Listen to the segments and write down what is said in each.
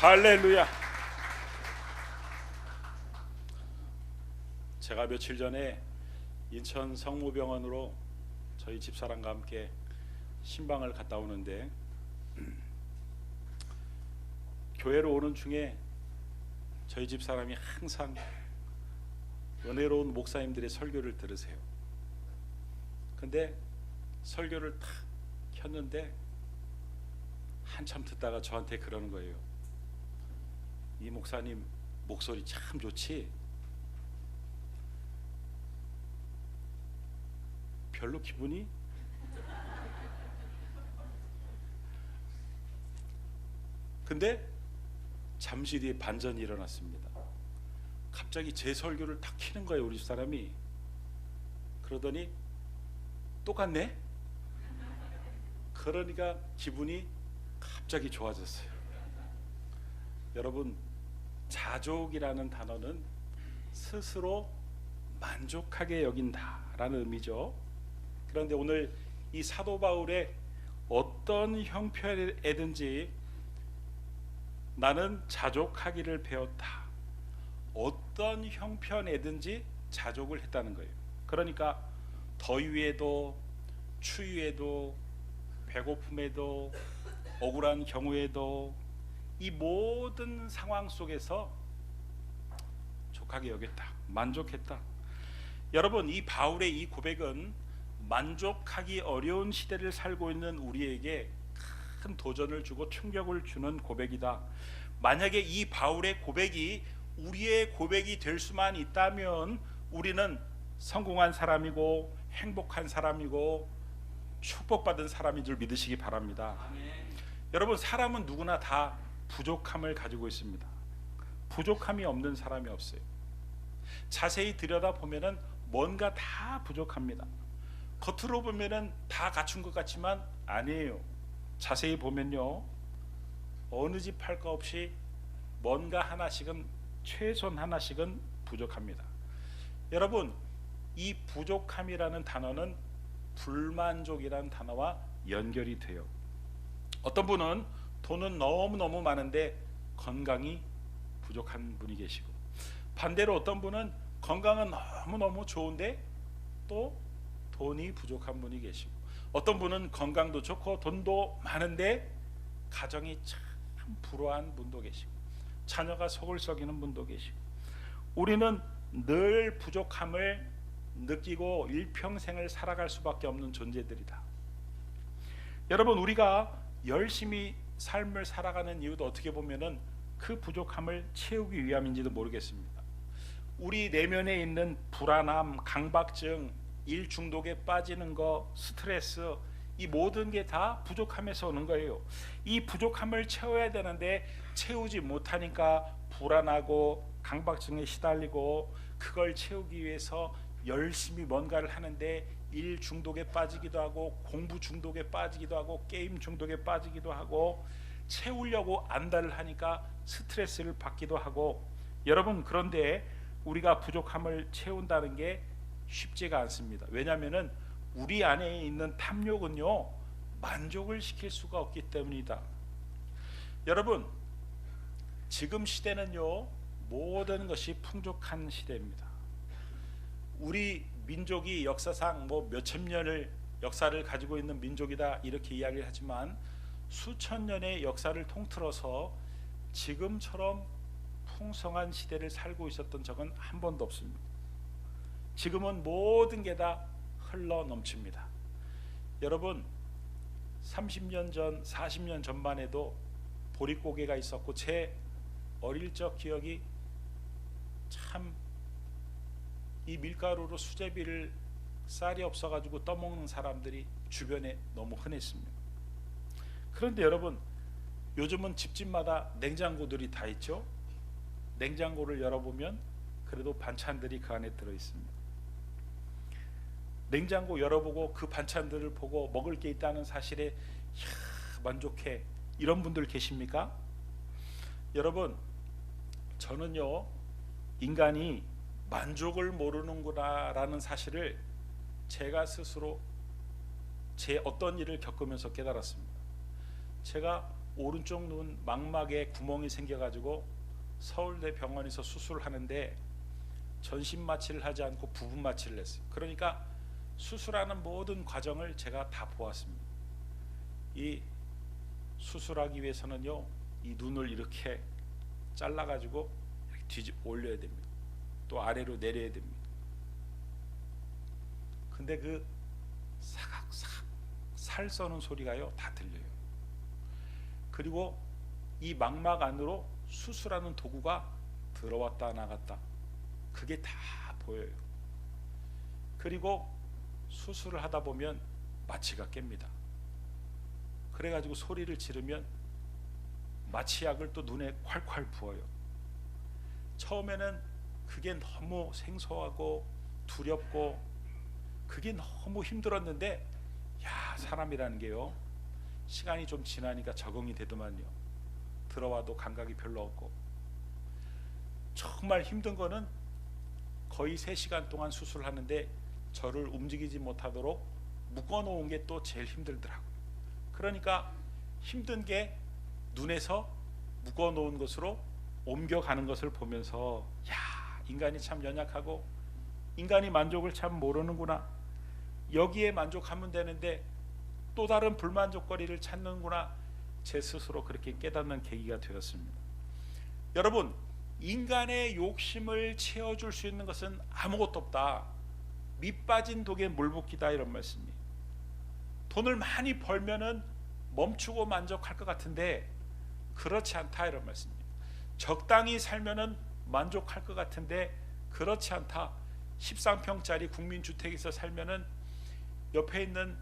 할렐루야. 제가 며칠 전에 인천 성모병원으로 저희 집사람과 함께 신방을 갔다 오는데 교회로 오는 중에 저희 집사람이 항상 은혜로운 목사님들의 설교를 들으세요. 근데 설교를 탁 켰는데 한참 듣다가 저한테 그러는 거예요. 이 목사님 목소리 참 좋지? 별로 기분이? 근데 잠시 뒤에 반전이 일어났습니다. 갑자기 제 설교를 탁 키는 거예요, 우리 집사람이. 그러더니 똑같네? 그러니까 기분이 갑자기 좋아졌어요. 여러분, 자족이라는 단어는 스스로 만족하게 여긴다라는 의미죠. 그런데 오늘 이 사도 바울의 어떤 형편에든지 나는 자족하기를 배웠다. 어떤 형편에든지 자족을 했다는 거예요. 그러니까 더위에도 추위에도 배고픔에도 억울한 경우에도 이 모든 상황 속에서 족하게 여겼다. 만족했다. 여러분, 이 바울의 이 고백은 만족하기 어려운 시대를 살고 있는 우리에게 큰 도전을 주고 충격을 주는 고백이다. 만약에 이 바울의 고백이 우리의 고백이 될 수만 있다면 우리는 성공한 사람이고 행복한 사람이고 축복받은 사람인 줄 믿으시기 바랍니다. 여러분, 사람은 누구나 다 부족함을 가지고 있습니다. 부족함이 없는 사람이 없어요. 자세히 들여다보면 뭔가 다 부족합니다. 겉으로 보면 다 갖춘 것 같지만 아니에요. 자세히 보면요, 어느 집 할 거 없이 뭔가 하나씩은, 최소한 하나씩은 부족합니다. 여러분, 이 부족함이라는 단어는 불만족이라는 단어와 연결이 돼요. 어떤 분은 돈은 너무너무 많은데 건강이 부족한 분이 계시고, 반대로 어떤 분은 건강은 너무너무 좋은데 또 돈이 부족한 분이 계시고, 어떤 분은 건강도 좋고 돈도 많은데 가정이 참 불화한 분도 계시고, 자녀가 속을 썩이는 분도 계시고, 우리는 늘 부족함을 느끼고 일평생을 살아갈 수밖에 없는 존재들이다. 여러분, 우리가 열심히 삶을 살아가는 이유도 어떻게 보면은 그 부족함을 채우기 위함인지도 모르겠습니다. 우리 내면에 있는 불안함, 강박증, 일 중독에 빠지는 거, 스트레스, 이 모든 게 다 부족함에서 오는 거예요. 이 부족함을 채워야 되는데 채우지 못하니까 불안하고 강박증에 시달리고, 그걸 채우기 위해서 열심히 뭔가를 하는데 일 중독에 빠지기도 하고, 공부 중독에 빠지기도 하고, 게임 중독에 빠지기도 하고, 채우려고 안달을 하니까 스트레스를 받기도 하고. 여러분, 그런데 우리가 부족함을 채운다는 게 쉽지가 않습니다. 왜냐하면 우리 안에 있는 탐욕은요, 만족을 시킬 수가 없기 때문이다. 여러분, 지금 시대는요, 모든 것이 풍족한 시대입니다. 우리 민족이 역사상 몇천 년을 역사를 가지고 있는 민족이다 이렇게 이야기를 하지만, 수천 년의 역사를 통틀어서 지금처럼 풍성한 시대를 살고 있었던 적은 한 번도 없습니다. 지금은 모든 게 다 흘러 넘칩니다. 여러분, 30년 전, 40년 전만 해도 보릿고개가 있었고, 제 어릴 적 기억이 참, 이 밀가루로 수제비를 쌀이 없어가지고 떠먹는 사람들이 주변에 너무 흔했습니다. 그런데 여러분, 요즘은 집집마다 냉장고들이 다 있죠. 냉장고를 열어보면 그래도 반찬들이 그 안에 들어있습니다. 냉장고 열어보고 그 반찬들을 보고 먹을 게 있다는 사실에 만족해, 이런 분들 계십니까? 여러분, 저는요, 인간이 만족을 모르는구나 라는 사실을 제가 스스로 제 어떤 일을 겪으면서 깨달았습니다. 제가 오른쪽 눈 망막에 구멍이 생겨가지고 서울대 병원에서 수술을 하는데 전신 마취를 하지 않고 부분 마취를 했어요. 그러니까 수술하는 모든 과정을 제가 다 보았습니다. 이 수술하기 위해서는요, 이 눈을 이렇게 잘라가지고 이렇게 올려야 됩니다. 또 아래로 내려야 됩니다. 근데 그 사각사각 살 써는 소리가요 다 들려요. 그리고 이 망막 안으로 수술하는 도구가 들어왔다 나갔다, 그게 다 보여요. 그리고 수술을 하다 보면 마취가 깹니다. 그래가지고 소리를 지르면 마취약을 또 눈에 콸콸 부어요. 처음에는 그게 너무 생소하고 두렵고 그게 너무 힘들었는데, 야, 사람이라는 게요, 시간이 좀 지나니까 적응이 되더만요. 들어와도 감각이 별로 없고. 정말 힘든 거는 거의 3시간 동안 수술을 하는데 저를 움직이지 못하도록 묶어놓은 게 또 제일 힘들더라고요. 그러니까 힘든 게 눈에서 묶어놓은 것으로 옮겨가는 것을 보면서, 야, 인간이 참 연약하고 인간이 만족을 참 모르는구나, 여기에 만족하면 되는데 또 다른 불만족거리를 찾는구나, 제 스스로 그렇게 깨닫는 계기가 되었습니다. 여러분, 인간의 욕심을 채워줄 수 있는 것은 아무것도 없다. 밑 빠진 독에 물 붓기다, 이런 말씀이에요. 돈을 많이 벌면은 멈추고 만족할 것 같은데 그렇지 않다, 이런 말씀이에요. 적당히 살면은 만족할 것 같은데 그렇지 않다. 13평짜리 국민주택에서 살면은 옆에 있는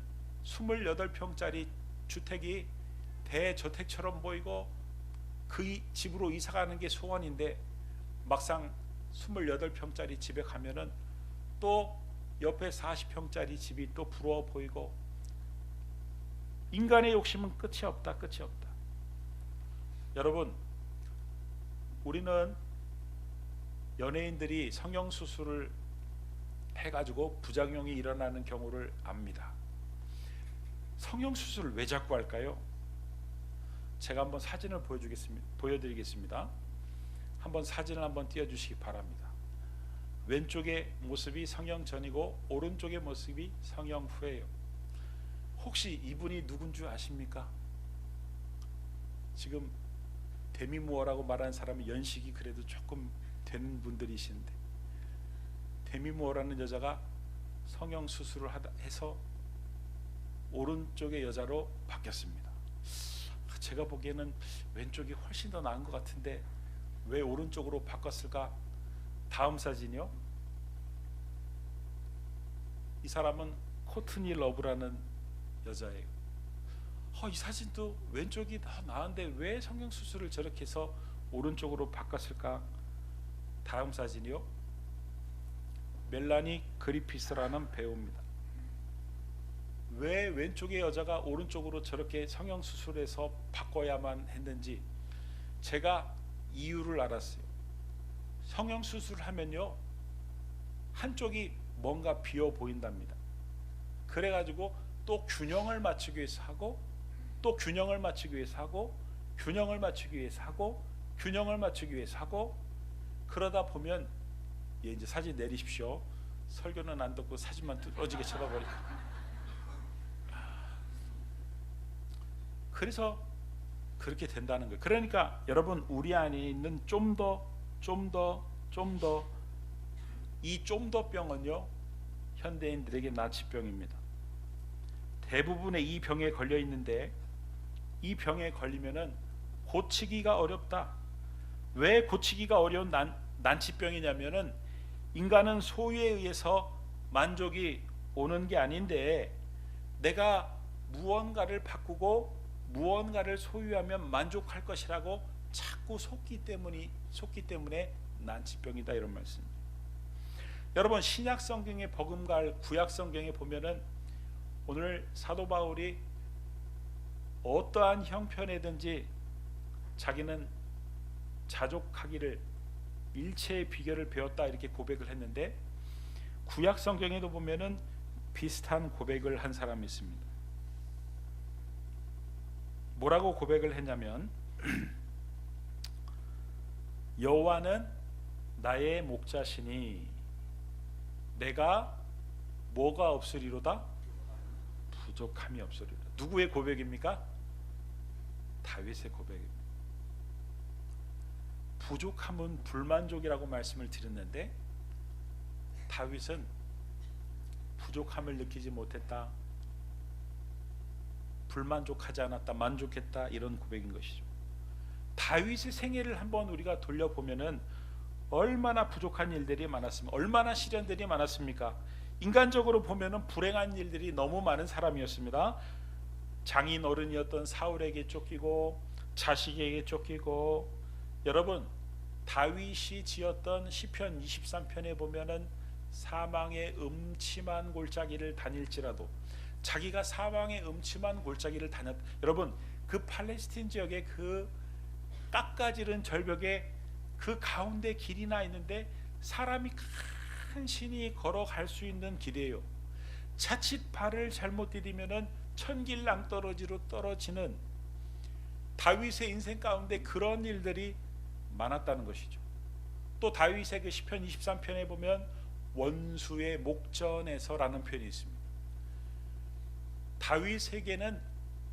28평짜리 주택이 대저택처럼 보이고 그 집으로 이사가는 게 소원인데 막상 28평짜리 집에 가면은 또 옆에 40평짜리 집이 또 부러워 보이고, 인간의 욕심은 끝이 없다, 끝이 없다. 여러분, 우리는 연예인들이 성형수술을 해가지고 부작용이 일어나는 경우를 압니다. 성형수술을 왜 자꾸 할까요? 제가 한번 사진을 보여드리겠습니다. 한번 사진을 한번 띄워주시기 바랍니다. 왼쪽의 모습이 성형 전이고 오른쪽의 모습이 성형 후예요. 혹시 이분이 누군 줄 아십니까? 지금 데미무어라고 말하는 사람은 연식이 그래도 조금 되는 분들이신데, 데미무어라는 여자가 성형 수술을 해서 오른쪽의 여자로 바뀌었습니다. 제가 보기에는 왼쪽이 훨씬 더 나은 것 같은데 왜 오른쪽으로 바꿨을까? 다음 사진이요. 이 사람은 코트니 러브라는 여자예요. 이 사진도 왼쪽이 더 나은데 왜 성형수술을 저렇게 해서 오른쪽으로 바꿨을까? 다음 사진이요. 멜라니 그리피스라는 배우입니다. 왜 왼쪽의 여자가 오른쪽으로 저렇게 성형수술해서 바꿔야만 했는지 제가 이유를 알았어요. 성형수술을 하면요, 한쪽이 뭔가 비어 보인답니다. 그래가지고 또 균형을 맞추기 위해서 하고, 또 균형을 맞추기 위해서 하고, 균형을 맞추기 위해서 하고, 균형을 맞추기 위해서 하고, 그러다 보면, 예, 이제 사진 내리십시오. 설교는 안 듣고 사진만 뚫어지게 쳐다보니까. 그래서 그렇게 된다는 거예요. 그러니까 여러분, 우리 안에 있는 좀 더 이 좀 더 병은요, 현대인들에게 나치병입니다. 대부분의 이 병에 걸려 있는데, 이 병에 걸리면은 고치기가 어렵다. 왜 고치기가 어려운 난치병이냐면은, 인간은 소유에 의해서 만족이 오는 게 아닌데, 내가 무언가를 바꾸고 무언가를 소유하면 만족할 것이라고 자꾸 속기 때문에 난치병이다, 이런 말씀입니다. 여러분, 신약 성경의 버금갈 구약 성경에 보면은 오늘 사도 바울이 어떠한 형편이든지 자기는 자족하기를 일체의 비결을 배웠다, 이렇게 고백을 했는데, 구약 성경에도 보면은 비슷한 고백을 한 사람이 있습니다. 뭐라고 고백을 했냐면 여호와는 나의 목자시니 내가 뭐가 없으리로다? 부족함이 없으리로다. 누구의 고백입니까? 다윗의 고백입니다. 부족함은 불만족이라고 말씀을 드렸는데 다윗은 부족함을 느끼지 못했다, 불만족하지 않았다, 만족했다, 이런 고백인 것이죠. 다윗의 생애를 한번 우리가 돌려보면은 얼마나 부족한 일들이 많았습니까? 얼마나 시련들이 많았습니까? 인간적으로 보면은 불행한 일들이 너무 많은 사람이었습니다. 장인 어른이었던 사울에게 쫓기고 자식에게 쫓기고, 여러분 다윗이 지었던 시편 23편에 보면은 사망의 음침한 골짜기를 다닐지라도, 자기가 사망의 음침한 골짜기를 다녔, 여러분 그 팔레스틴 지역의 그 깎아지른 절벽에 그 가운데 길이 나 있는데 사람이 간신히 걸어갈 수 있는 길이에요. 자칫 발을 잘못 디디면은 천길 낭떠러지로 떨어지는 다윗의 인생 가운데 그런 일들이 많았다는 것이죠. 또 다윗의 그 시편 23편에 보면 원수의 목전에서라는 표현이 있습니다. 다윗에게는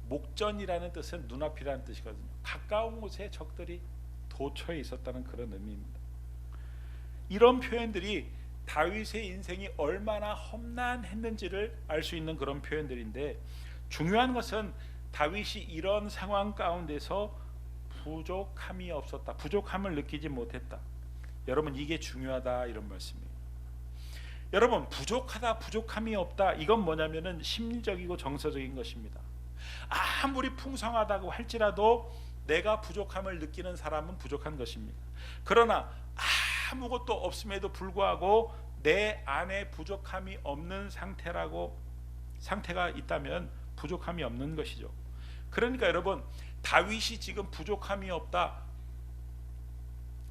목전이라는 뜻은 눈앞이라는 뜻이거든요. 가까운 곳에 적들이 도처에 있었다는 그런 의미입니다. 이런 표현들이 다윗의 인생이 얼마나 험난했는지를 알 수 있는 그런 표현들인데, 중요한 것은 다윗이 이런 상황 가운데서 부족함이 없었다, 부족함을 느끼지 못했다. 여러분 이게 중요하다, 이런 말씀이에요. 여러분 부족하다, 부족함이 없다, 이건 뭐냐면은 심리적이고 정서적인 것입니다. 아무리 풍성하다고 할지라도 내가 부족함을 느끼는 사람은 부족한 것입니다. 그러나 아무것도 없음에도 불구하고 내 안에 부족함이 없는 상태가 있다면 부족함이 없는 것이죠. 그러니까 여러분 다윗이 지금 부족함이 없다,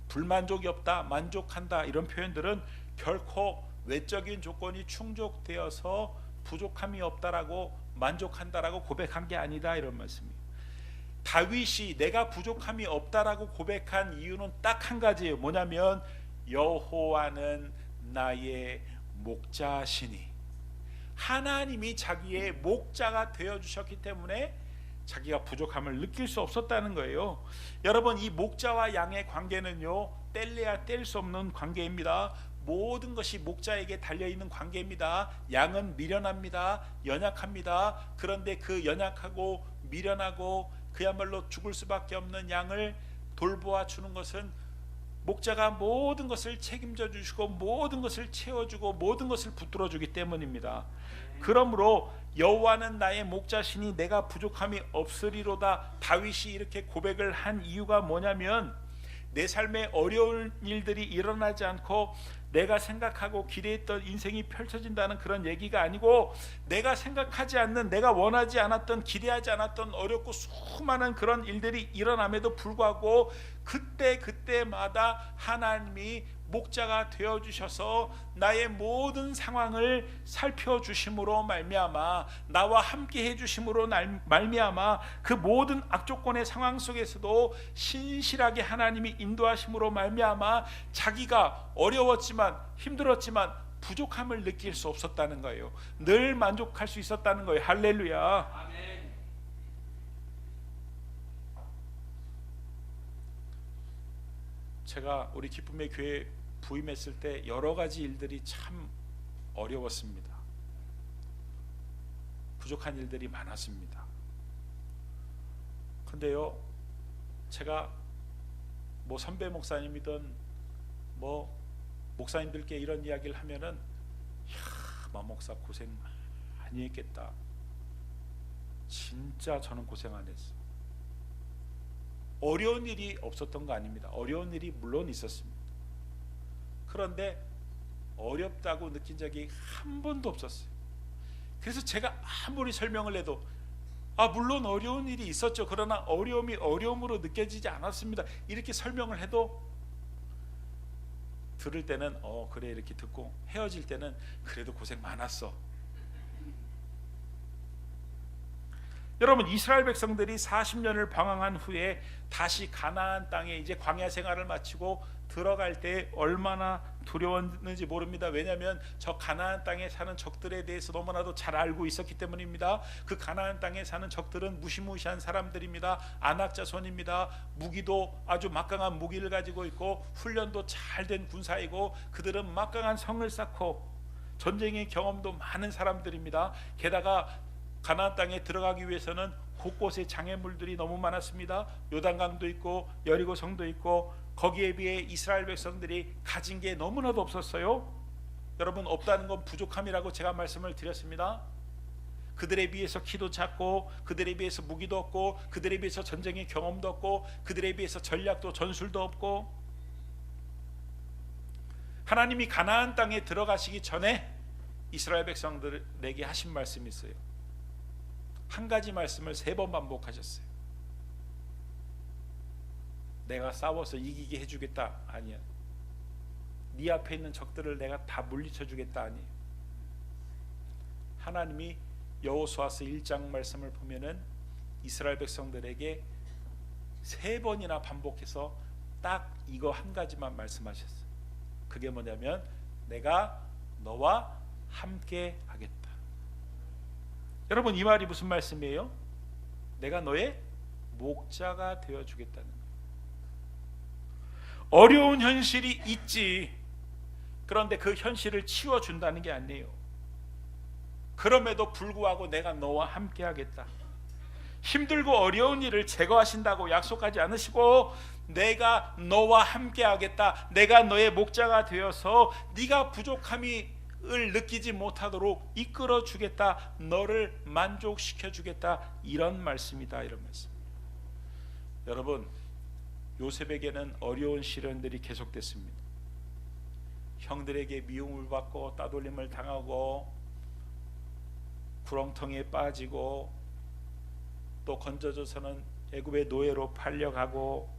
불만족이 없다, 만족한다, 이런 표현들은 결코 외적인 조건이 충족되어서 부족함이 없다라고 만족한다라고 고백한 게 아니다, 이런 말씀이에요. 다윗이 내가 부족함이 없다라고 고백한 이유는 딱 한 가지예요. 뭐냐면 여호와는 나의 목자시니, 하나님이 자기의 목자가 되어주셨기 때문에 자기가 부족함을 느낄 수 없었다는 거예요. 여러분 이 목자와 양의 관계는요, 뗄래야 뗄 수 없는 관계입니다. 모든 것이 목자에게 달려있는 관계입니다. 양은 미련합니다, 연약합니다. 그런데 그 연약하고 미련하고 그야말로 죽을 수밖에 없는 양을 돌보아 주는 것은 목자가 모든 것을 책임져 주시고 모든 것을 채워주고 모든 것을 붙들어 주기 때문입니다. 그러므로 여호와는 나의 목자시니 내가 부족함이 없으리로다, 다윗이 이렇게 고백을 한 이유가 뭐냐면 내 삶에 어려운 일들이 일어나지 않고 내가 생각하고 기대했던 인생이 펼쳐진다는 그런 얘기가 아니고, 내가 생각하지 않는, 내가 원하지 않았던, 기대하지 않았던 어렵고 수많은 그런 일들이 일어남에도 불구하고 그때마다 하나님이 목자가 되어주셔서 나의 모든 상황을 살펴주심으로 말미암아, 나와 함께 해주심으로 말미암아 그 모든 악조건의 상황 속에서도 신실하게 하나님이 인도하심으로 말미암아 자기가 어려웠지만 힘들었지만 부족함을 느낄 수 없었다는 거예요. 늘 만족할 수 있었다는 거예요. 할렐루야. 아멘. 제가 우리 기쁨의 교회 부임했을 때 여러 가지 일들이 참 어려웠습니다. 부족한 일들이 많았습니다. 근데요, 제가 뭐 선배 목사님이든 뭐 목사님들께 이런 이야기를 하면은, 야, 마 목사 고생 많이 했겠다. 진짜 저는 고생 안 했어. 어려운 일이 없었던 거 아닙니다. 어려운 일이 물론 있었습니다. 그런데 어렵다고 느낀 적이 한 번도 없었어요. 그래서 제가 아무리 설명을 해도 물론 어려운 일이 있었죠, 그러나 어려움이 어려움으로 느껴지지 않았습니다, 이렇게 설명을 해도 들을 때는 그래 이렇게 듣고, 헤어질 때는 그래도 고생 많았어. 여러분, 이스라엘 백성들이 40년을 방황한 후에 다시 가나안 땅에 이제 광야 생활을 마치고 들어갈 때 얼마나 두려웠는지 모릅니다. 왜냐하면 저 가나안 땅에 사는 적들에 대해서 너무나도 잘 알고 있었기 때문입니다. 그 가나안 땅에 사는 적들은 무시무시한 사람들입니다. 안악 자손입니다. 무기도 아주 막강한 무기를 가지고 있고 훈련도 잘 된 군사이고 그들은 막강한 성을 쌓고 전쟁의 경험도 많은 사람들입니다. 게다가 가나안 땅에 들어가기 위해서는 곳곳에 장애물들이 너무 많았습니다. 요단강도 있고 여리고성도 있고 거기에 비해 이스라엘 백성들이 가진 게 너무나도 없었어요. 여러분, 없다는 건 부족함이라고 제가 말씀을 드렸습니다. 그들에 비해서 키도 작고 그들에 비해서 무기도 없고 그들에 비해서 전쟁의 경험도 없고 그들에 비해서 전략도 전술도 없고, 하나님이 가나안 땅에 들어가시기 전에 이스라엘 백성들에게 하신 말씀이 있어요. 한 가지 말씀을 3번 반복하셨어요. 내가 싸워서 이기게 해주겠다 아니야. 네 앞에 있는 적들을 내가 다 물리쳐 주겠다 아니에요. 하나님이 여호수아서 1장 말씀을 보면은 이스라엘 백성들에게 3번이나 반복해서 딱 이거 한 가지만 말씀하셨어요. 그게 뭐냐면 내가 너와 함께 하겠다. 여러분, 이 말이 무슨 말씀이에요? 내가 너의 목자가 되어 주겠다는 거예요. 어려운 현실이 있지. 그런데 그 현실을 치워준다는 게 아니에요. 그럼에도 불구하고 내가 너와 함께 하겠다. 힘들고 어려운 일을 제거하신다고 약속하지 않으시고 내가 너와 함께 하겠다. 내가 너의 목자가 되어서 네가 부족함을 느끼지 못하도록 이끌어 주겠다. 너를 만족시켜 주겠다. 이런 말씀이다. 이런 말씀. 여러분, 요셉에게는 어려운 시련들이 계속됐습니다. 형들에게 미움을 받고 따돌림을 당하고 구렁텅이에 빠지고 또 건져져서는 애굽의 노예로 팔려가고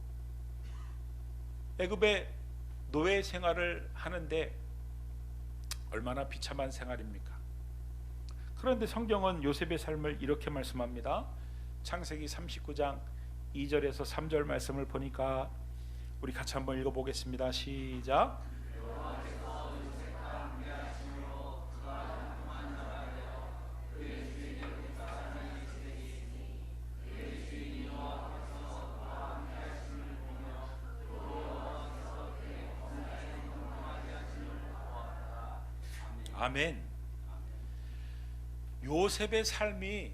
애굽의 노예 생활을 하는데 얼마나 비참한 생활입니까? 그런데 성경은 요셉의 삶을 이렇게 말씀합니다. 창세기 39장 2절에서 3절 말씀을 보니까 우리 같이 한번 읽어보겠습니다. 시작. 아멘. 요셉의 삶이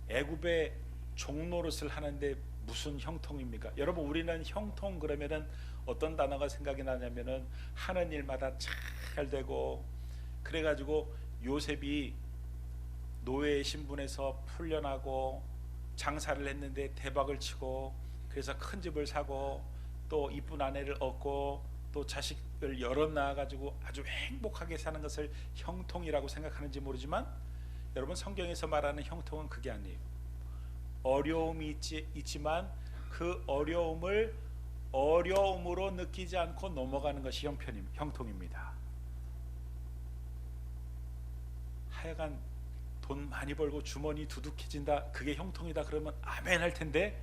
애굽의 종노릇을 하는데 무슨 형통입니까? 여러분, 우리는 형통 그러면은 어떤 단어가 생각이 나냐면은 하는 일마다 잘 되고, 그래가지고 요셉이 노예의 신분에서 풀려나고 장사를 했는데 대박을 치고 그래서 큰 집을 사고 또 이쁜 아내를 얻고 또 자식을 여럿 낳아가지고 아주 행복하게 사는 것을 형통이라고 생각하는지 모르지만 여러분, 성경에서 말하는 형통은 그게 아니에요. 어려움이 있지만 그 어려움을 어려움으로 느끼지 않고 넘어가는 것이 형통입니다. 하여간 돈 많이 벌고 주머니 두둑해진다, 그게 형통이다 그러면 아멘 할 텐데,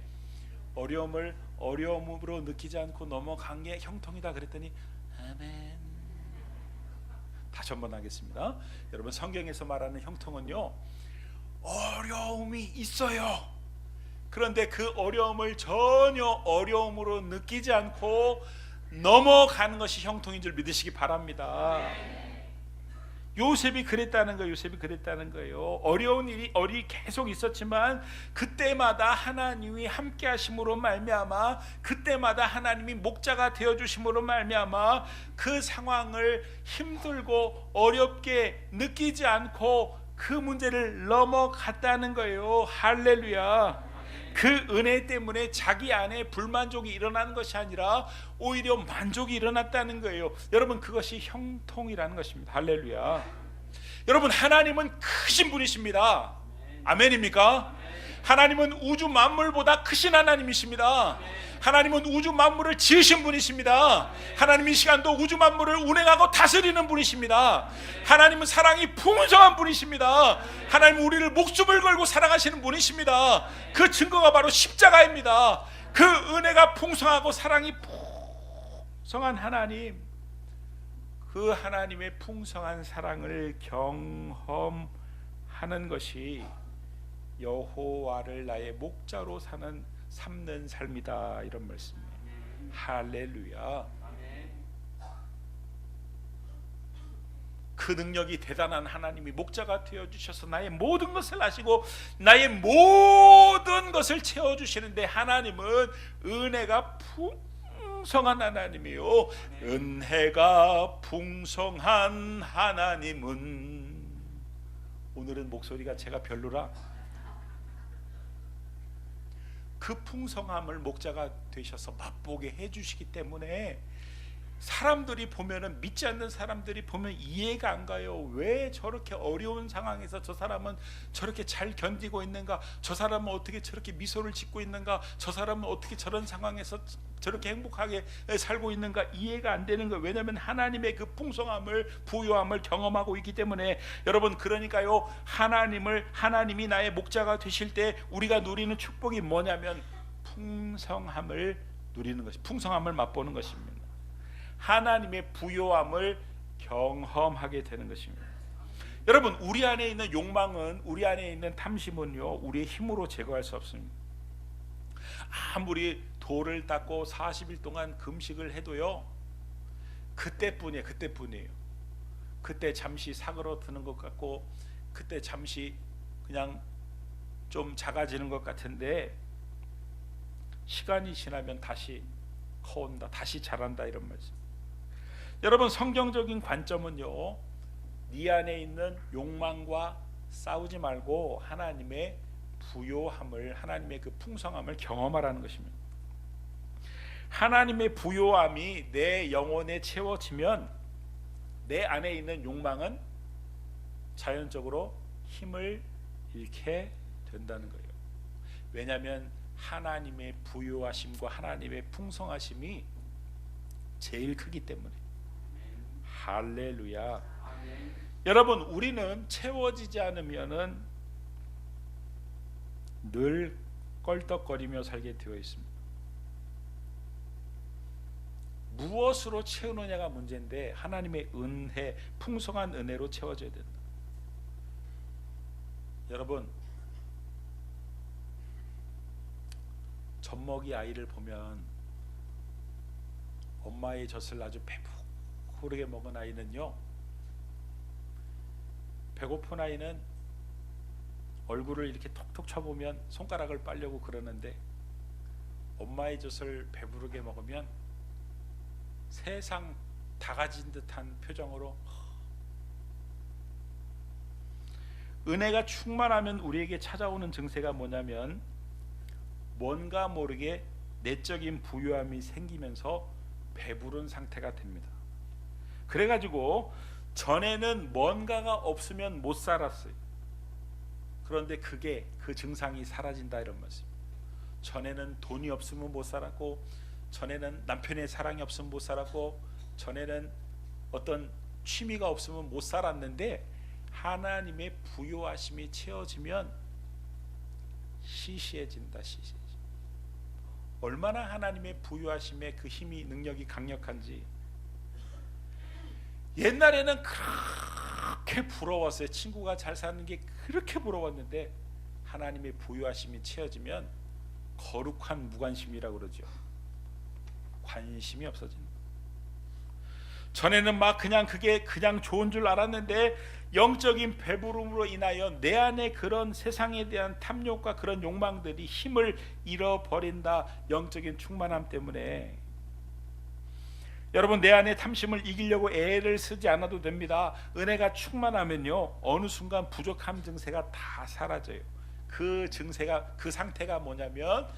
어려움을 어려움으로 느끼지 않고 넘어간 게 형통이다 그랬더니 아멘. 다시 한번 하겠습니다. 여러분, 성경에서 말하는 형통은요, 어려움이 있어요. 그런데 그 어려움을 전혀 어려움으로 느끼지 않고 넘어가는 것이 형통인 줄 믿으시기 바랍니다. 요셉이 그랬다는 거예요. 어려운 일이 계속 있었지만 그때마다 하나님이 함께 하심으로 말미암아, 그때마다 하나님이 목자가 되어 주심으로 말미암아 그 상황을 힘들고 어렵게 느끼지 않고 그 문제를 넘어갔다는 거예요. 할렐루야. 그 은혜 때문에 자기 안에 불만족이 일어나는 것이 아니라 오히려 만족이 일어났다는 거예요. 여러분, 그것이 형통이라는 것입니다. 할렐루야. 여러분, 하나님은 크신 분이십니다. 아멘입니까? 하나님은 우주 만물보다 크신 하나님이십니다. 하나님은 우주 만물을 지으신 분이십니다. 하나님이 시간도 우주 만물을 운행하고 다스리는 분이십니다. 하나님은 사랑이 풍성한 분이십니다. 하나님은 우리를 목숨을 걸고 사랑하시는 분이십니다. 그 증거가 바로 십자가입니다. 그 은혜가 풍성하고 사랑이 풍성한 하나님, 그 하나님의 풍성한 사랑을 경험하는 것이 여호와를 나의 목자로 삼는 삶이다, 이런 말씀이에요. 할렐루야. 그 능력이 대단한 하나님이 목자가 되어주셔서 나의 모든 것을 아시고 나의 모든 것을 채워주시는데, 하나님은 은혜가 풍성한 하나님이요, 은혜가 풍성한 하나님은, 오늘은 목소리가 제가 별로라, 그 풍성함을 목자가 되셔서 맛보게 해주시기 때문에 사람들이 보면은, 믿지 않는 사람들이 보면 이해가 안 가요. 왜 저렇게 어려운 상황에서 저 사람은 저렇게 잘 견디고 있는가? 저 사람은 어떻게 저렇게 미소를 짓고 있는가? 저 사람은 어떻게 저런 상황에서 저렇게 행복하게 살고 있는가? 이해가 안 되는 거예요. 왜냐하면 하나님의 그 풍성함을, 부요함을 경험하고 있기 때문에. 여러분, 그러니까요, 하나님이 나의 목자가 되실 때 우리가 누리는 축복이 뭐냐면 풍성함을 누리는 것이, 풍성함을 맛보는 것입니다. 하나님의 부요함을 경험하게 되는 것입니다. 여러분, 우리 안에 있는 욕망은, 우리 안에 있는 탐심은요, 우리의 힘으로 제거할 수 없습니다. 아무리 돌을 닦고 40일 동안 금식을 해도요, 그때뿐이에요. 그때 잠시 사그러드는 것 같고, 그때 잠시 그냥 좀 작아지는 것 같은데, 시간이 지나면 다시 커온다, 다시 자란다, 이런 말씀. 여러분, 성경적인 관점은요, 네 안에 있는 욕망과 싸우지 말고 하나님의 부요함을, 하나님의 그 풍성함을 경험하라는 것입니다. 하나님의 부요함이 내 영혼에 채워지면 내 안에 있는 욕망은 자연적으로 힘을 잃게 된다는 거예요. 왜냐하면 하나님의 부요하심과 하나님의 풍성하심이 제일 크기 때문에. 할렐루야. 여러분, 우리는 채워지지 않으면은 늘 껄떡거리며 살게 되어 있습니다. 무엇으로 채우느냐가 문제인데, 하나님의 은혜, 풍성한 은혜로 채워져야 된다. 여러분, 젖먹이 아이를 보면 엄마의 젖을 아주 배부르게 먹은 아이는요, 배고픈 아이는 얼굴을 이렇게 톡톡 쳐보면 손가락을 빨려고 그러는데, 엄마의 젖을 배부르게 먹으면 세상 다 가진 듯한 표정으로. 은혜가 충만하면 우리에게 찾아오는 증세가 뭐냐면, 뭔가 모르게 내적인 부유함이 생기면서 배부른 상태가 됩니다. 그래가지고 전에는 뭔가가 없으면 못 살았어요. 그런데 그 증상이 사라진다, 이런 말씀. 전에는 돈이 없으면 못 살았고, 전에는 남편의 사랑이 없으면 못 살았고, 전에는 어떤 취미가 없으면 못 살았는데, 하나님의 부요하심이 채워지면 시시해진다. 얼마나 하나님의 부요하심의 그 힘이, 능력이 강력한지. 옛날에는 그렇게 부러웠어요. 친구가 잘 사는 게 그렇게 부러웠는데, 하나님의 부요하심이 채워지면 거룩한 무관심이라고 그러죠. 관심이 없어진다. 전에는 막 그게 그냥 좋은 줄 알았는데, 영적인 배부름으로 인하여 내 안에 그런 세상에 대한 탐욕과 그런 욕망들이 힘을 잃어버린다. 영적인 충만함 때문에. 여러분, 내 안에 탐심을 이기려고 애를 쓰지 않아도 됩니다. 은혜가 충만하면요, 어느 순간 부족함 증세가 다 사라져요. 그 증세가, 그 상태가 뭐냐면,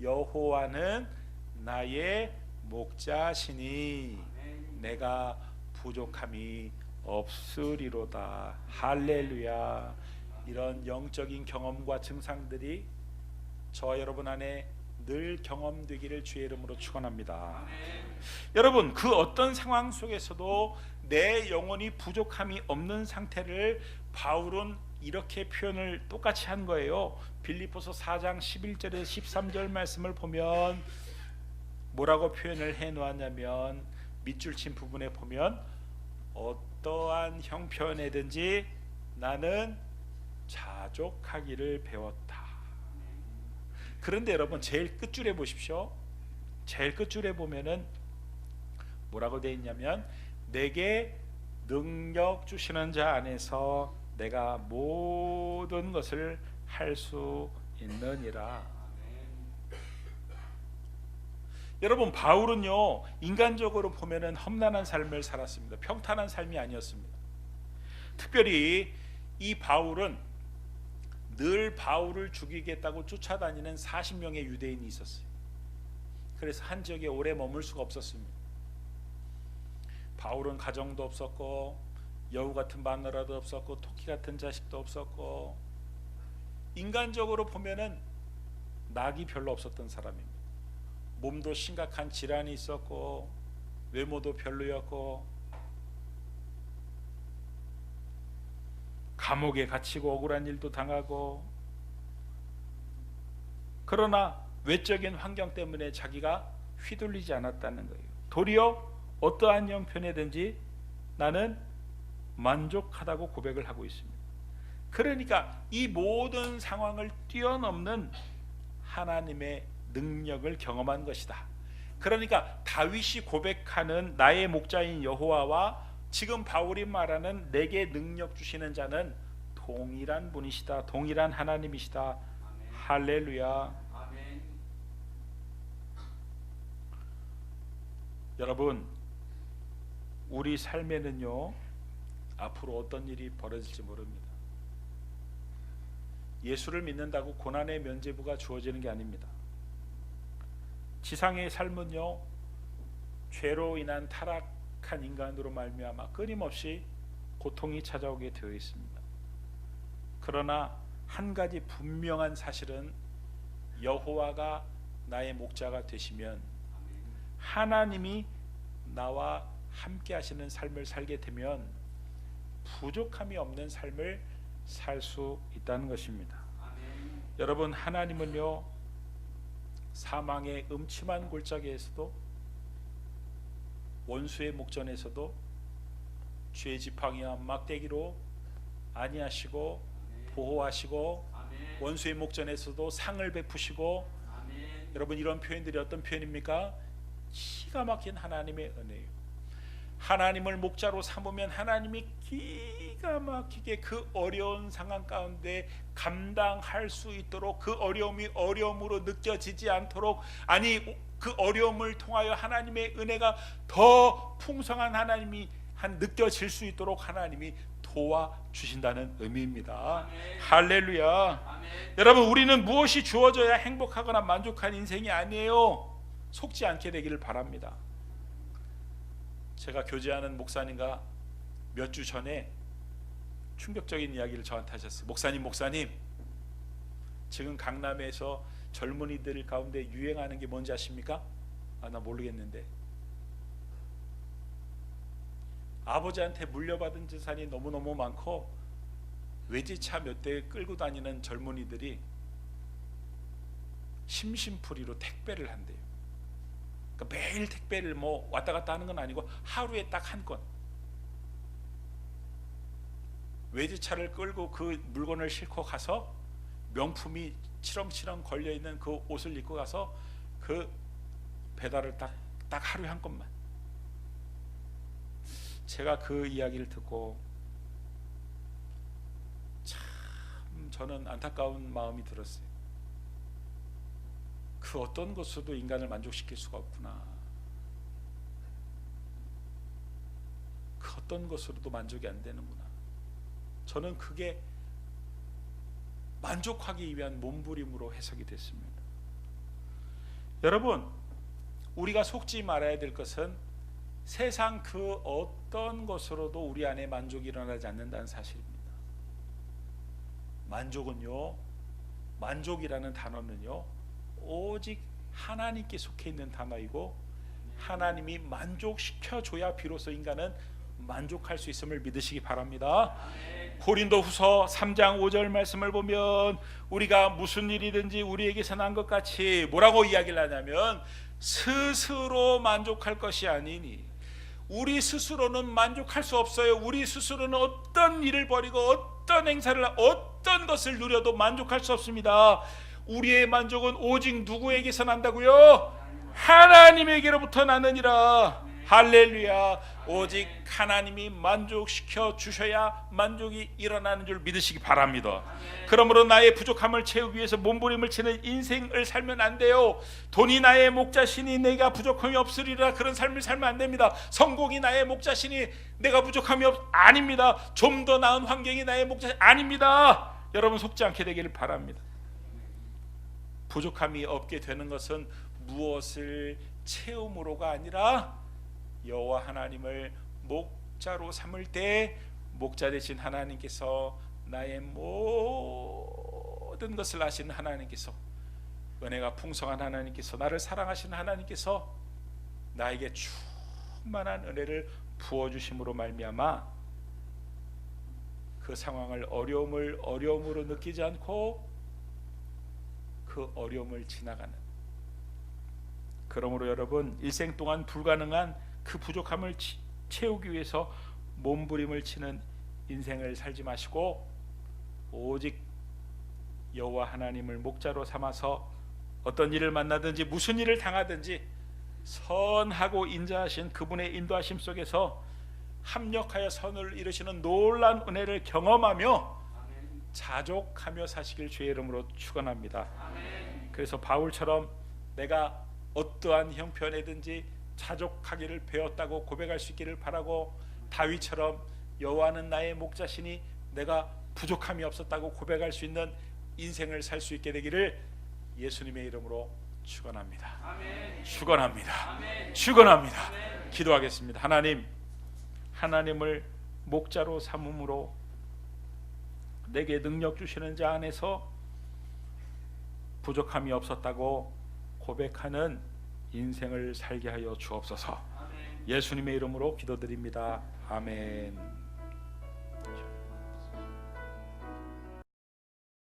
여호와는 나의 목자시니 내가 부족함이 없으리로다. 할렐루야. 이런 영적인 경험과 증상들이 저와 여러분 안에 늘 경험되기를 주의 이름으로 축원합니다. 여러분, 그 어떤 상황 속에서도 내 영혼이 부족함이 없는 상태를 바울은 이렇게 표현을 똑같이 한 거예요. 빌립보서 4장 11절에서 13절 말씀을 보면 뭐라고 표현을 해 놓았냐면, 밑줄 친 부분에 보면 어떠한 형편에든지 나는 자족하기를 배웠다. 그런데 여러분, 제일 끝줄에 보십시오. 제일 끝줄에 보면은 뭐라고 되어 있냐면, 내게 능력 주시는 자 안에서 내가 모든 것을 할 수 있느니라. 여러분, 바울은요, 인간적으로 보면은 험난한 삶을 살았습니다. 평탄한 삶이 아니었습니다. 특별히 이 바울은 늘 바울을 죽이겠다고 쫓아다니는 40명의 유대인이 있었어요. 그래서 한 지역에 오래 머물 수가 없었습니다. 바울은 가정도 없었고, 여우 같은 마누라도 없었고, 토끼 같은 자식도 없었고, 인간적으로 보면은 낙이 별로 없었던 사람입니다. 몸도 심각한 질환이 있었고, 외모도 별로였고, 감옥에 갇히고 억울한 일도 당하고, 그러나 외적인 환경 때문에 자기가 휘둘리지 않았다는 거예요. 도리어 어떠한 형편이든지 나는 만족하다고 고백을 하고 있습니다. 그러니까 이 모든 상황을 뛰어넘는 하나님의 능력을 경험한 것이다. 그러니까 다윗이 고백하는 나의 목자인 여호와와 지금 바울이 말하는 내게 능력 주시는 자는 동일한 분이시다. 동일한 하나님이시다. 아멘. 할렐루야. 아멘. 여러분, 우리 삶에는요, 앞으로 어떤 일이 벌어질지 모릅니다. 예수를 믿는다고 고난의 면죄부가 주어지는 게 아닙니다. 지상의 삶은요, 죄로 인한 타락한 인간으로 말미암아 끊임없이 고통이 찾아오게 되어 있습니다. 그러나 한 가지 분명한 사실은, 여호와가 나의 목자가 되시면 하나님이 나와 함께 하시는 삶을 살게 되면 부족함이 없는 삶을 살 수 있다는 것입니다. 아멘. 여러분, 하나님은요, 사망의 음침한 골짜기에서도, 원수의 목전에서도 죄 지팡이와 막대기로 안위하시고 보호하시고, 아멘. 원수의 목전에서도 상을 베푸시고, 아멘. 여러분, 이런 표현들이 어떤 표현입니까? 기가 막힌 하나님의 은혜예요. 하나님을 목자로 삼으면 하나님이 기가 막히게 그 어려운 상황 가운데 감당할 수 있도록, 그 어려움이 어려움으로 느껴지지 않도록, 아니 그 어려움을 통하여 하나님의 은혜가 더 풍성한 하나님이 느껴질 수 있도록 하나님이 도와주신다는 의미입니다. 아멘. 할렐루야. 아멘. 여러분, 우리는 무엇이 주어져야 행복하거나 만족한 인생이 아니에요. 속지 않게 되기를 바랍니다. 제가 교제하는 목사님과 몇 주 전에 충격적인 이야기를 저한테 하셨어요. 목사님, 지금 강남에서 젊은이들 가운데 유행하는 게 뭔지 아십니까? 나 모르겠는데, 아버지한테 물려받은 재산이 너무너무 많고 외제차 몇 대 끌고 다니는 젊은이들이 심심풀이로 택배를 한대요. 그러니까 매일 택배를 뭐 왔다 갔다 하는 건 아니고 하루에 딱 한 건, 외제차를 끌고 그 물건을 싣고 가서 명품이 치렁치렁 걸려있는 그 옷을 입고 가서 그 배달을 딱 하루에 한 건만. 제가 그 이야기를 듣고 참 저는 안타까운 마음이 들었어요. 그 어떤 것으로도 인간을 만족시킬 수가 없구나. 그 어떤 것으로도 만족이 안 되는구나. 저는 그게 만족하기 위한 몸부림으로 해석이 됐습니다. 여러분, 우리가 속지 말아야 될 것은 세상 그 어떤 것으로도 우리 안에 만족이 일어나지 않는다는 사실입니다. 만족은요, 만족이라는 단어는요, 오직 하나님께 속해 있는 단어이고 하나님이 만족시켜줘야 비로소 인간은 만족할 수 있음을 믿으시기 바랍니다. 고린도후서 3장 5절 말씀을 보면 우리가 무슨 일이든지 우리에게서 난 것 같이 뭐라고 이야기를 하냐면 스스로 만족할 것이 아니니, 우리 스스로는 만족할 수 없어요. 우리 스스로는 어떤 일을 벌이고 어떤 행사를, 어떤 것을 누려도 만족할 수 없습니다. 우리의 만족은 오직 누구에게서 난다고요? 하나님에게로부터 나느니라. 할렐루야. 오직 하나님이 만족시켜 주셔야 만족이 일어나는 줄 믿으시기 바랍니다. 그러므로 나의 부족함을 채우기 위해서 몸부림을 치는 인생을 살면 안 돼요. 돈이 나의 목자시니 내가 부족함이 없으리라, 그런 삶을 살면 안 됩니다. 성공이 나의 목자시니 내가 부족함이 아닙니다. 좀 더 나은 환경이 나의 목자시 아닙니다. 여러분 속지 않게 되기를 바랍니다. 부족함이 없게 되는 것은 무엇을 채움으로가 아니라 여호와 하나님을 목자로 삼을 때 목자 되신 하나님께서, 나의 모든 것을 아시는 하나님께서, 은혜가 풍성한 하나님께서, 나를 사랑하시는 하나님께서 나에게 충만한 은혜를 부어주심으로 말미암아 그 상황을 어려움으로 느끼지 않고 그 어려움을 지나가는, 그러므로 여러분 일생 동안 불가능한 그 부족함을 채우기 위해서 몸부림을 치는 인생을 살지 마시고 오직 여호와 하나님을 목자로 삼아서 어떤 일을 만나든지 무슨 일을 당하든지 선하고 인자하신 그분의 인도하심 속에서 합력하여 선을 이루시는 놀라운 은혜를 경험하며 자족하며 사시길 주의 이름으로 축원합니다. 그래서 바울처럼 내가 어떠한 형편에든지 자족하기를 배웠다고 고백할 수 있기를 바라고, 다윗처럼 여호와는 나의 목자시니 내가 부족함이 없었다고 고백할 수 있는 인생을 살 수 있게 되기를 예수님의 이름으로 축원합니다. 축원합니다. 축원합니다. 기도하겠습니다. 하나님, 하나님을 목자로 삼음으로 내게 능력 주시는 자 안에서 부족함이 없었다고 고백하는 인생을 살게 하여 주옵소서. 예수님의 이름으로 기도드립니다. 아멘.